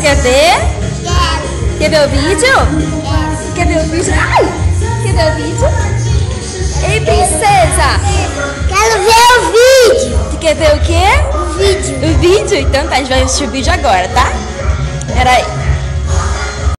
Quer ver? Quero. Quer ver o vídeo? Quer ver o vídeo? Ai! Quer ver o vídeo? Ei, princesa! Quero ver o vídeo. Tu quer ver o quê? O vídeo. O vídeo? Então tá, a gente vai assistir o vídeo agora, tá? Peraí.